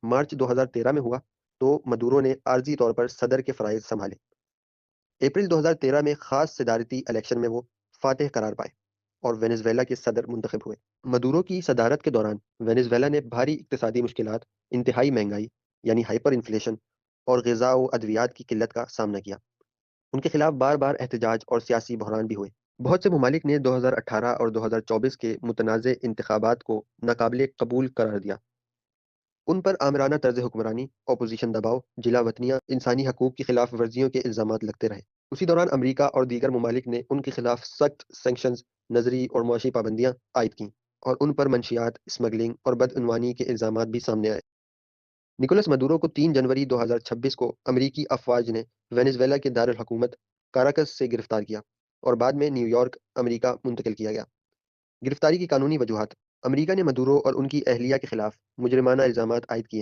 مارچ 2013 میں ہوا تو مدورو نے عارضی طور پر صدر کے فرائض سنبھالے۔ اپریل 2013 میں خاص صدارتی الیکشن میں وہ فاتح قرار پائے اور وینزویلا کے صدر منتخب ہوئے۔ مدورو کی صدارت کے دوران وینزویلا نے بھاری اقتصادی مشکلات، انتہائی مہنگائی یعنی ہائپر انفلیشن اور غذا و ادویات کی قلت کا سامنا کیا۔ ان کے خلاف بار بار احتجاج اور سیاسی بحران بھی ہوئے۔ بہت سے ممالک نے 2018 اور 2024 کے متنازع انتخابات کو ناقابل قبول قرار دیا۔ ان پر آمرانہ طرز حکمرانی، اپوزیشن دباؤ، جلا وطنیاں، انسانی حقوق کی خلاف ورزیوں کے الزامات لگتے رہے۔ اسی دوران امریکہ اور دیگر ممالک نے ان کے خلاف سخت سینکشنز، نظری اور معاشی پابندیاں عائد کیں اور ان پر منشیات، اسمگلنگ اور بدعنوانی کے الزامات بھی سامنے آئے۔ نکولس مدورو کو 3 جنوری 2026 کو امریکی افواج نے وینزویلا کے دارالحکومت کاراکس سے گرفتار کیا اور بعد میں نیو یارک، امریکہ منتقل کیا گیا۔ گرفتاری کی قانونی وجوہات: امریکہ نے مدورو اور ان کی اہلیہ کے خلاف مجرمانہ الزامات عائد کیے ہیں۔